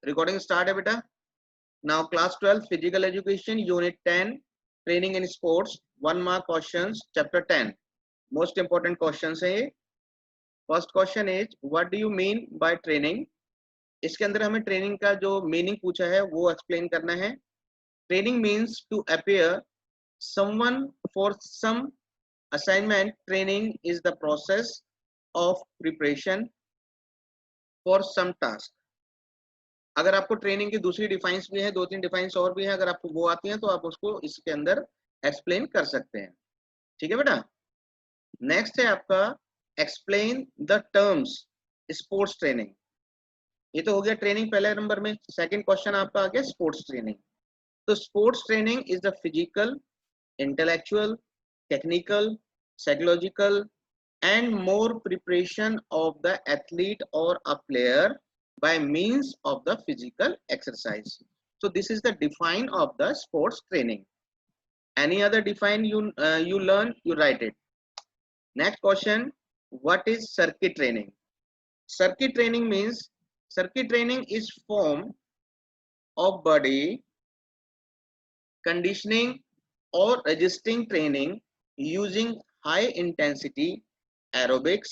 Recording start है बेटा। Now class 12 physical education unit 10 training in sports 1 mark questions chapter 10 most important questions है ये। First question is what do you mean by training. इसके अंदर हमें training का जो मीनिंग पूछा है वो एक्सप्लेन करना है। Training means to appear someone for some assignment. Training is the process of preparation for some task. अगर आपको ट्रेनिंग की दूसरी डिफाइंस भी है, 2-3 डिफाइंस और भी है, अगर आपको वो आती है तो आप उसको इसके अंदर एक्सप्लेन कर सकते हैं। ठीक है बेटा। नेक्स्ट है आपका explain the terms sports training. ये तो हो गया ट्रेनिंग पहले नंबर में। सेकंड क्वेश्चन आपका आ गया स्पोर्ट्स ट्रेनिंग। तो sports training is the physical, intellectual, technical, psychological and more preparation of the athlete or a player by means of the physical exercise. So this is the define of the sports training. Any other define you learn, you write it. Next question, what is circuit training? Circuit training means circuit training is form of body conditioning or resisting training using high intensity aerobics.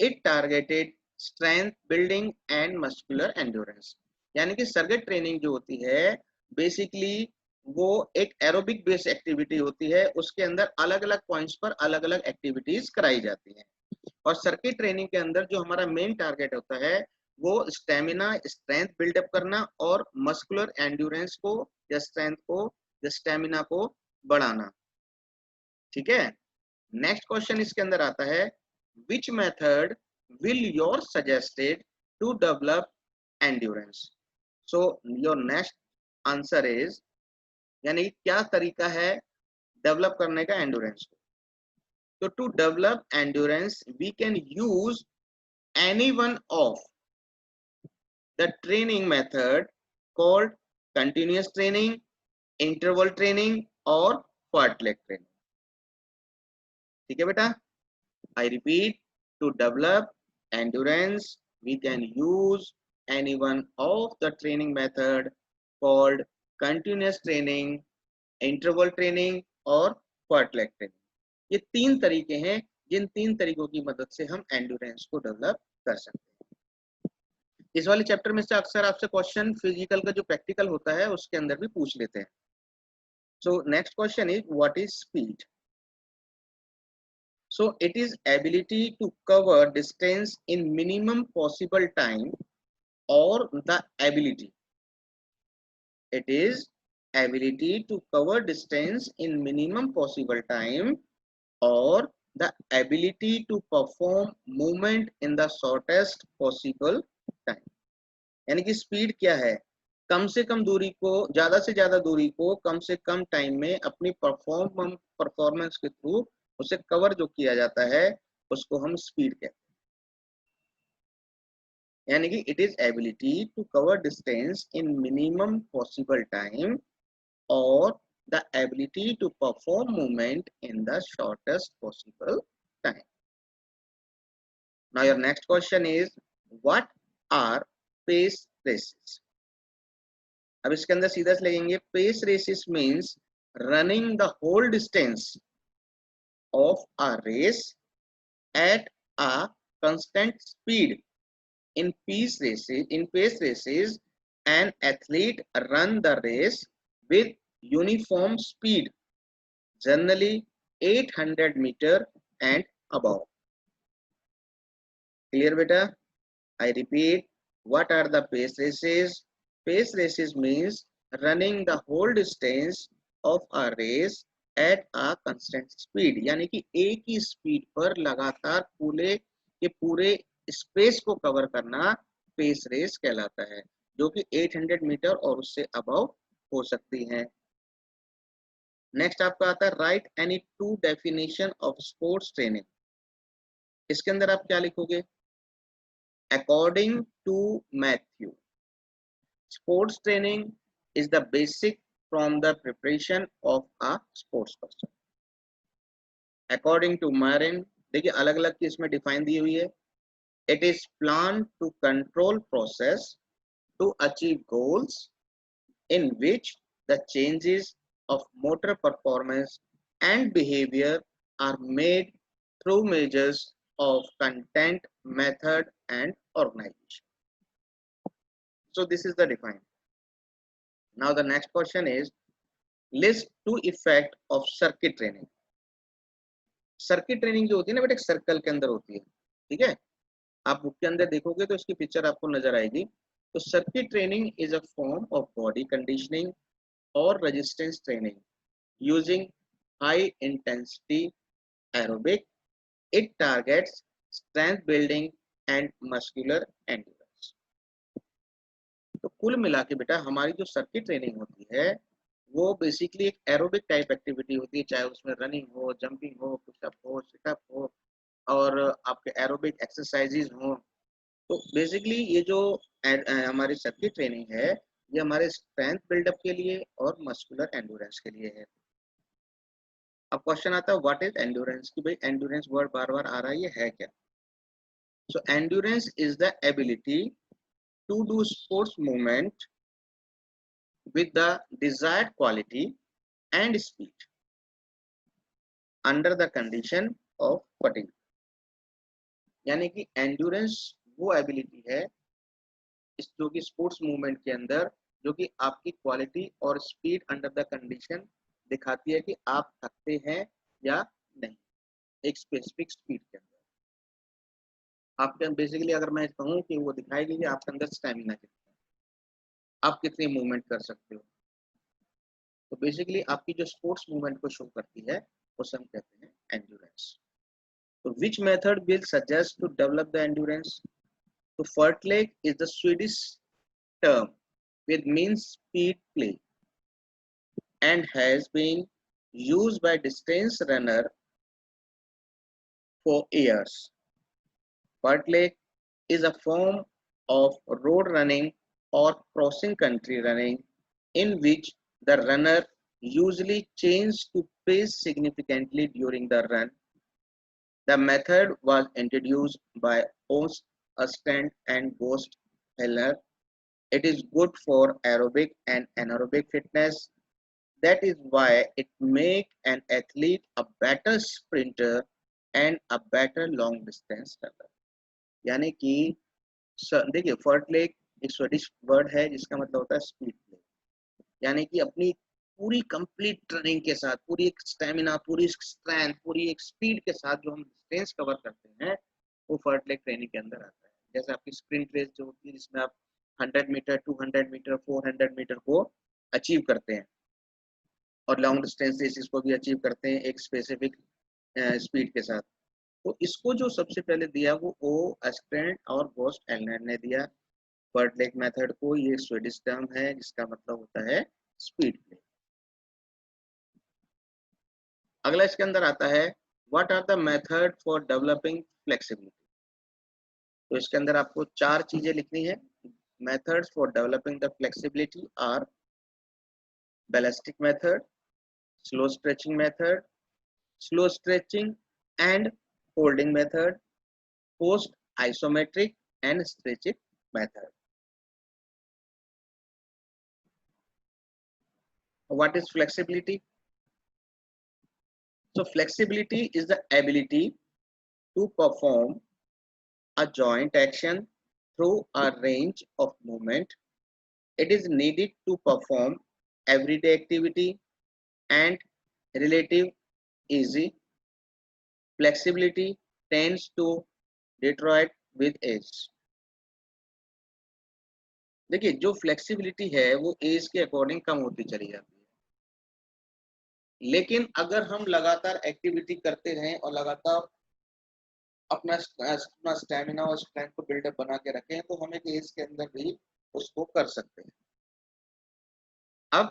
It targeted strength building and muscular endurance. यानी कि circuit training जो होती है basically वो एक aerobic based activity होती है। उसके अंदर अलग अलग पॉइंट्स पर अलग अलग एक्टिविटीज कराई जाती हैं। और सर्किट ट्रेनिंग के अंदर जो हमारा मेन टारगेट होता है वो स्टेमिना, स्ट्रेंथ बिल्डअप करना और मस्कुलर एंड्योरेंस को या स्ट्रेंथ को या स्टेमिना को बढ़ाना। ठीक है। नेक्स्ट क्वेश्चन इसके अंदर आता है which method will your suggested to develop endurance. So your next answer is यानी क्या तरीका है डेवलप करने का एंड्योरेंस को। तो to develop endurance we can use any one of the training method called continuous training, interval training और fartlek training. ठीक है बेटा। I repeat, to develop endurance, we can use any one of the training method called continuous training, interval training और fartlek training. ये 3 तरीके हैं जिन 3 तरीकों की मदद से हम एंड्योरेंस को डेवलप कर सकते हैं। इस वाले चैप्टर में से अक्सर आपसे क्वेश्चन फिजिकल का जो प्रैक्टिकल होता है उसके अंदर भी पूछ लेते हैं। So next question is what is speed. So it is ability to cover distance in minimum possible time or the ability. It is ability to cover distance in minimum possible time or the ability to perform movement in the shortest possible time. यानी कि speed क्या है? कम से कम दूरी को, ज्यादा से ज्यादा दूरी को कम से कम टाइम में अपनी परफॉर्मेंस के थ्रू उसे कवर जो किया जाता है उसको हम स्पीड कहते हैं। यानी कि it is ability to cover distance in minimum possible time और the ability to perform movement in the shortest possible time. Now your next question is what are pace races. अब इसके अंदर सीधा से लगेंगे pace races means running the whole distance of a race at a constant speed. In pace races, an athlete run the race with uniform speed, generally 800 meter and above. Clear beta? I repeat, what are the pace races? Pace races means running the whole distance of a race at a constant speed. यानी कि एक ही speed पर लगातार पूरे के पूरे space को cover करना पेस रेस कहलाता है, जो कि 800 मीटर और उससे अबव हो सकती है। नेक्स्ट आपका आता है write any 2 definition of sports training. इसके अंदर आप क्या लिखोगे? According to Matthew, sports training is the basic from the preparation of a sports person. According to Marin, देखिए अलग अलग की इसमें डिफाइन दी हुई है। It is planned to control process to achieve goals in which the changes of motor performance and behavior are made through measures of content, method, and organization. So this is the define. Now the next question is list two effect of circuit training. Circuit training जो होती है ना बेटा, एक circle के अंदर होती है, ठीक है। आप बुक के अंदर देखोगे तो इसकी पिक्चर आपको नजर आएगी। तो circuit training is a form of body conditioning और resistance training using high intensity aerobic. It targets strength building and muscular endurance. तो कुल मिला के बेटा हमारी जो सर्किट ट्रेनिंग होती है वो बेसिकली एक एरोबिक टाइप एक्टिविटी होती है, चाहे उसमें रनिंग हो, जंपिंग हो, पुशअप हो, सिटअप हो और आपके एरोबिक एक्सरसाइजेज हो। तो बेसिकली ये जो हमारी सर्किट ट्रेनिंग है ये हमारे स्ट्रेंथ बिल्डअप के लिए और मस्कुलर एंड्योरेंस के लिए है। अब क्वेश्चन आता है व्हाट इज एंड्योरेंस, कि भाई एंड्योरेंस वर्ड बार बार आ रहा है, ये है क्या। So endurance is the ability to do sports movement with the desired quality and speed under the condition of fatigue। यानी कि एंड्योरेंस वो एबिलिटी है इस जो कि स्पोर्ट्स मूवमेंट के अंदर जो कि आपकी क्वालिटी और स्पीड अंडर द कंडीशन दिखाती है कि आप थकते हैं या नहीं एक स्पेसिफिक स्पीड के अंदर। आपके बेसिकली अगर मैं कहूँ कि वो दिखाएगी कि आपके अंदर स्टेमिना कितना है, आप कितनी मूवमेंट कर सकते हो। तो बेसिकली आपकी जो स्पोर्ट्स मूवमेंट को शो करती है उसे हम कहते हैं एंड्योरेंस। तो which method will suggest to develop the endurance? So fartlek is the Swedish term with means speed play and has been used by distance runner for years. Fartlek is a form of road running or crossing country running in which the runner usually changes to pace significantly during the run. The method was introduced by Ost Astent and Ghost Heller. It is good for aerobic and anaerobic fitness. That is why it makes an athlete a better sprinter and a better long distance runner। यानी कि देखिए फर्टलेक एक Swedish word है जिसका मतलब होता है speed play, यानी कि अपनी पूरी कंप्लीट ट्रेनिंग के साथ पूरी एक स्टेमिना, पूरी स्ट्रेंथ, पूरी एक स्पीड के साथ जो हम डिस्टेंस कवर करते हैं वो फर्टलेक ट्रेनिंग के अंदर आता है। जैसे आपकी स्प्रिंट रेस जो होती है जिसमें आप 100 मीटर, 200 मीटर, 400 मीटर को अचीव करते हैं और लॉन्ग डिस्टेंस रेसेस को भी अचीव करते हैं एक स्पेसिफिक स्पीड के साथ। तो इसको जो सबसे पहले दिया वो ओ एस्टेंट और गोस्ट एलनर ने दिया। फर्टलेक मेथड को ये स्वीडिश टर्म है जिसका मतलब होता है स्पीड प्ले। अगला इसके अंदर आता है what are the method for developing flexibility. तो इसके अंदर आपको चार चीजें लिखनी है। Methods for developing the flexibility are ballistic method, slow stretching method, slow stretching and holding method, post isometric and stretching method. What is flexibility? So flexibility is the ability to perform a joint action through a range of movement. It is needed to perform everyday activity and relative easy. Flexibility tends to deteriorate with age। देखिए जो flexibility है वो as के according कम होती चली जाती है, लेकिन अगर हम लगातार एक्टिविटी करते रहें और लगातार अपना स्टेमिना और स्ट्रेंथ को बिल्डअप बना के रखें तो हम एक एज के अंदर भी उसको कर सकते हैं। अब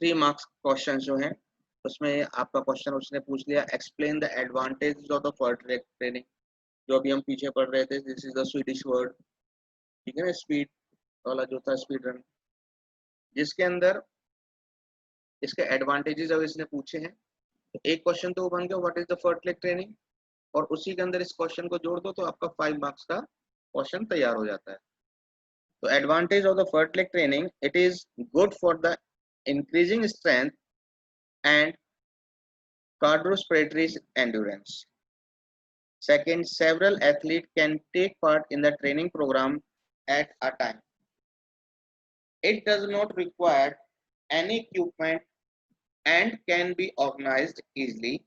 3 मार्क्स क्वेश्चन जो हैं उसमें आपका क्वेश्चन उसने पूछ लिया explain the advantage of the fartlek training, जो अभी हम पीछे पढ़ रहे थे। This is the Swedish word, ठीक है ना, स्पीड वाला जो था स्पीड रन, जिसके अंदर इसके एडवांटेजेस अब इसने पूछे हैं। तो एक क्वेश्चन तो वो बन गया what is the fartlek training, और उसी के अंदर इस क्वेश्चन को जोड़ दो तो आपका 5 मार्क्स का क्वेश्चन तैयार हो जाता है। So advantage of the footleg training, it is good for the increasing strength and cardiorespiratory endurance. Second, several athletes can take part in the training program at a time. It does not require any equipment and can be organized easily.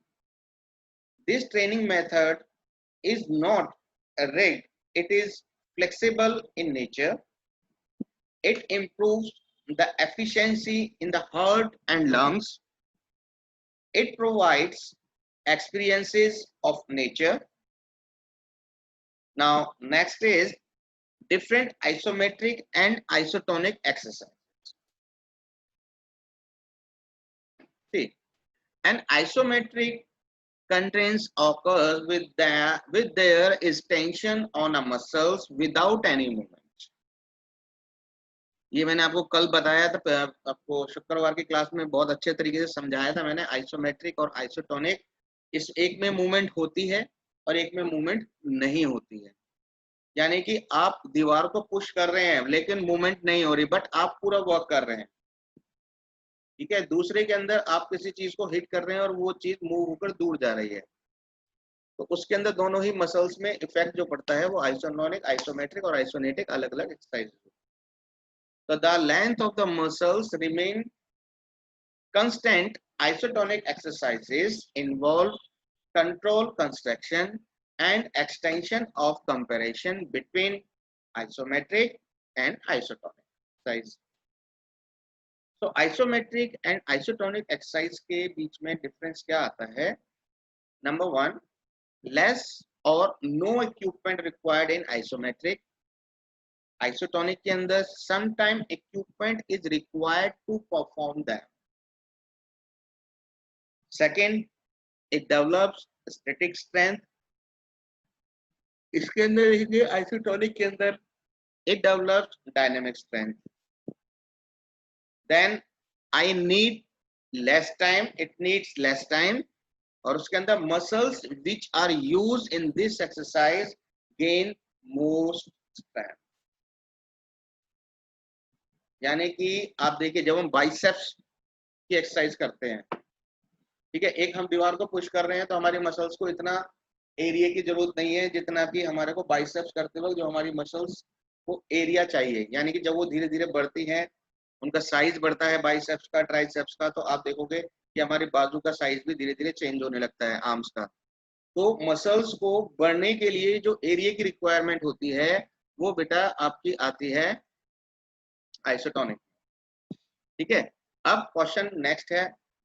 This training method is not rigged, it is flexible in nature. It improves the efficiency in the heart and lungs. It provides experiences of nature. Now, next is different isometric and isotonic exercise. See, an isometric constraint occurs with there is tension on a muscles without any movement. ये मैंने आपको कल बताया था, आपको शुक्रवार की class में बहुत अच्छे तरीके से समझाया था मैंने। आइसोमेट्रिक और आइसोटोनिक, इस एक में मूवमेंट होती है और एक में मूवमेंट नहीं होती है। यानी कि आप दीवार को पुश कर रहे हैं लेकिन मूवमेंट नहीं हो रही, बट आप पूरा वर्क कर रहे हैं, ठीक है। दूसरे के अंदर आप किसी चीज को हिट कर रहे हैं और वो चीज मूव होकर दूर जा रही है, तो उसके अंदर दोनों ही मसल्स में इफेक्ट जो पड़ता है वो आइसोटोनिक, आइसोमेट्रिक और आइसोनेटिक अलग अलग exercise. So the length of the muscles remain constant. Isotonic exercises involve control construction and extension of comparison between isometric and isotonic exercise. So isometric and isotonic exercise के बीच में difference क्या आता है? Number one, less or no equipment required in isometric. Isotonic के अंदर sometime equipment is required to perform them. Second, it develops static strength. इसके अंदर देखिए isotonic के अंदर it develops dynamic strength. Then I need less time, it needs less time, और उसके अंदर muscles which are used in this exercise gain most strength. यानी कि आप देखिए जब हम बाइसेप्स की एक्सरसाइज करते हैं, ठीक है, एक हम दीवार को पुश कर रहे हैं तो हमारी मसल्स को इतना एरिया की जरूरत नहीं है जितना कि हमारे को बाइसेप्स करते वक्त जो हमारी मसल्स को एरिया चाहिए। यानी कि जब वो धीरे धीरे बढ़ती हैं, उनका साइज बढ़ता है बाइसेप्स का, ट्राइसेप्स का, तो आप देखोगे कि हमारी बाजू का साइज भी धीरे धीरे चेंज होने लगता है, आर्म्स का। तो मसल्स को बढ़ने के लिए जो एरिया की रिक्वायरमेंट होती है वो बेटा आपकी आती है आइसोटोनिक, ठीक है। अब क्वेश्चन नेक्स्ट है,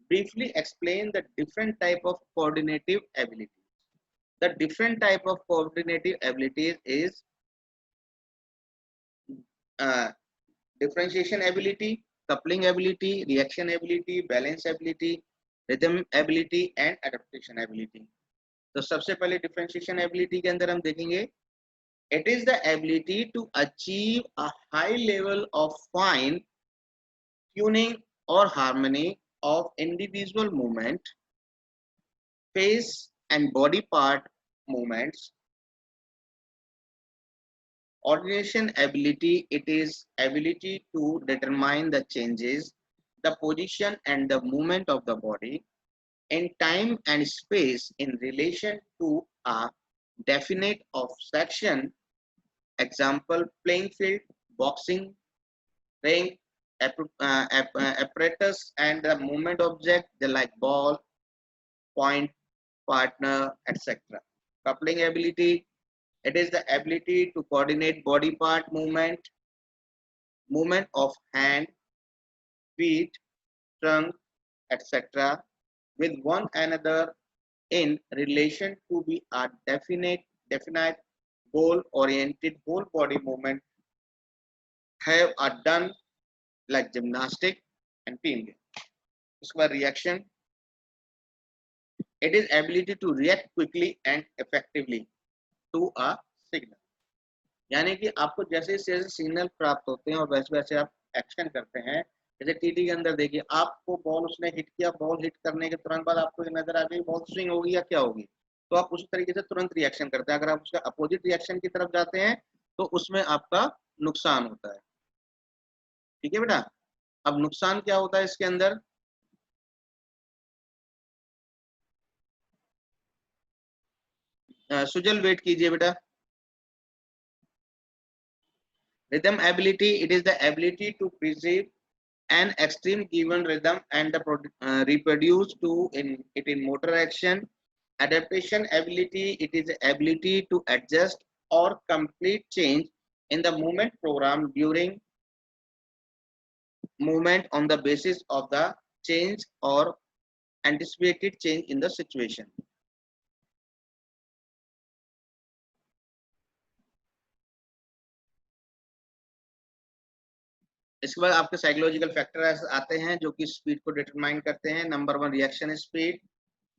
briefly explain the different type of coordinative abilities. The different type of coordinative abilities is differentiation ability, coupling ability, reaction ability, balance ability, rhythm ability and adaptation ability. तो सबसे पहले differentiation ability के अंदर हम देखेंगे, it is the ability to achieve a high level of fine tuning or harmony of individual movement, face and body part movements. Ordination ability, it is ability to determine the changes, the position and the movement of the body in time and space in relation to a definite of section. Example, playing field, boxing, ring, apparatus and the movement object, they like ball, point, partner, etc. Coupling ability, it is the ability to coordinate body part movement, movement of hand, feet, trunk, etc. with one another in relation to be a definite goal oriented whole body movement have are done like gymnastic and team game. उसके बाद reaction, it is ability to react quickly and effectively to a signal. यानी कि आपको जैसे जैसे signal प्राप्त होते हैं और वैसे वैसे आप एक्शन करते हैं। जैसे टीटी के अंदर देखिए, आपको बॉल उसने हिट किया, बॉल हिट करने के तुरंत बाद आपको नजर आ गई बॉल स्विंग होगी या क्या होगी, तो आप उसी तरीके से तुरंत रिएक्शन करते हैं। अगर आप उसका अपोजिट रिएक्शन की तरफ जाते हैं तो उसमें आपका नुकसान होता है। ठीक है बेटा। अब नुकसान क्या होता है इसके अंदर? सुजल वेट कीजिए बेटा। Rhythm ability, it is the ability to preserve an extreme given rhythm and reproduce to in it in motor action. Adaptation ability, it is the ability to adjust or complete change in the movement program during movement on the basis of the change or anticipated change in the situation. इसके बाद आपके psychological factor आते हैं जो कि speed को determine करते हैं। Number 1 reaction speed,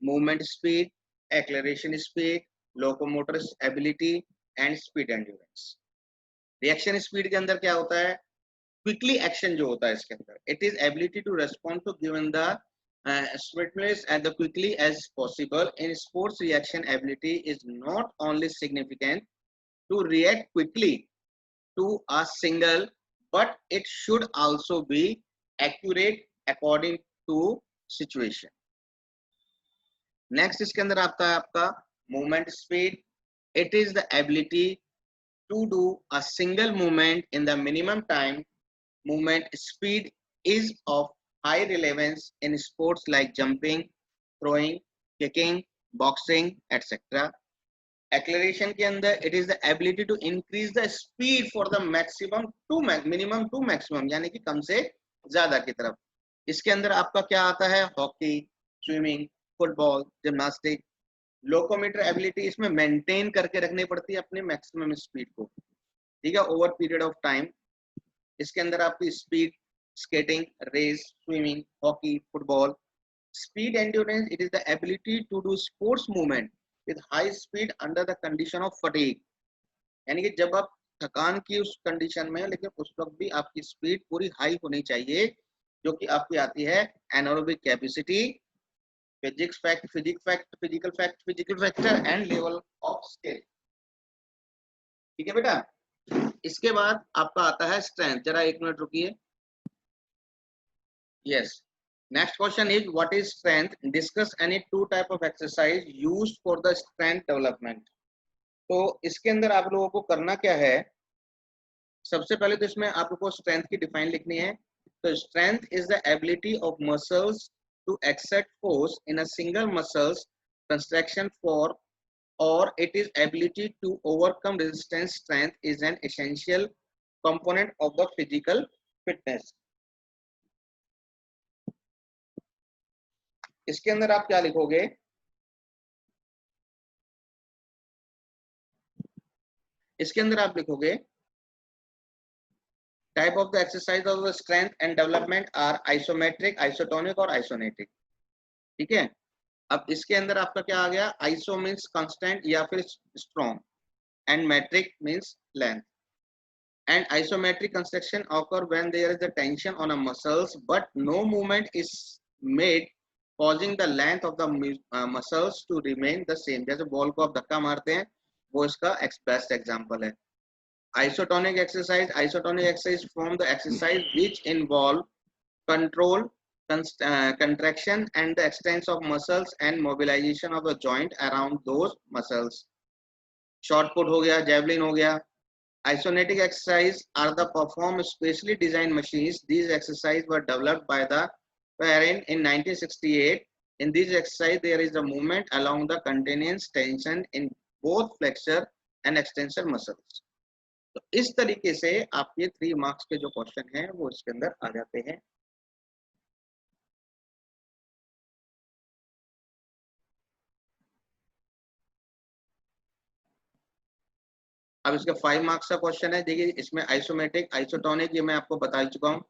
movement speed, acceleration speed, locomotor ability and speed endurance. Reaction speed के अंदर क्या होता है? क्विकली एक्शन जो होता है इसके अंदर, it is ability to respond to given the stimulus as quickly as possible. In sports, reaction ability is not only significant to react quickly to a single, but it should also be accurate according to situation. Next इसके अंदर आता है आपका movement speed. It is the ability to do a single movement in the minimum time. Movement speed is of high relevance in sports like jumping, throwing, kicking, boxing etcetera. Acceleration के अंदर it is the ability to increase the speed for the maximum to minimum to maximum, यानी कि कम से ज्यादा की तरफ। इसके अंदर आपका क्या आता है? Hockey, swimming, football, gymnastic. Locomotor ability, इसमें मेंटेन करके रखनी पड़ती है अपने मैक्सिमम स्पीड को, ठीक है, ओवर पीरियड ऑफ टाइम। इसके अंदर आपकी speed, skating, race, swimming, hockey, football. Speed endurance, it is the ability to do sports movement with high speed under the condition of fatigue, यानी कि जब आप थकान की उस कंडीशन में, लेकिन उस वक्त भी आपकी स्पीड पूरी हाई होनी चाहिए, जो कि आपकी आती है anaerobic capacity, physical factor and level of skill. ठीक है बेटा। इसके बाद आपका आता है स्ट्रेंथ। जरा एक मिनट रुकिए। Yes, next question is what is strength? Discuss any two type of exercise used for the strength development. तो इसके अंदर आप लोगों को करना क्या है? सबसे पहले तो इसमें आप लोगों को स्ट्रेंथ की डिफाइन लिखनी है। तो strength is the ability of muscles to exert force in a single muscles contraction for, or it is ability to overcome resistance. Strength is an essential component of the physical fitness. इसके अंदर आप क्या लिखोगे? इसके अंदर आप लिखोगे type of the exercise of the strength and development are isometric, isotonic और आइसोनेटिक। ठीक है। अब इसके अंदर आपका क्या आ गया? आइसो मीन्स कांस्टेंट या फिर strong, and metric means length. And isometric construction occur when there is a tension on a muscles but no movement is made, causing the length of the muscles to remain the same. जैसे ball को आप धक्का मारते हैं, वो इसका best example है। Isotonic exercise, isotonic exercise from the exercise which involve control, contraction and the extension of muscles and mobilization of the joint around those muscles. Shot put हो गया, javelin हो गया। Isonetic exercise are the performed specially designed machines. These exercises were developed by the Perrin in 1968. In this exercise, there is a movement along the continuous tension in both flexor and extensor muscles. तो इस तरीके से आपके 3 marks के जो question हैं वो इसके अंदर आ जाते हैं। अब इसका 5 मार्क्स का क्वेश्चन है। देखिए इसमें आइसोमेट्रिक, आइसोटोनिक ये मैं आपको बता चुका हूँ।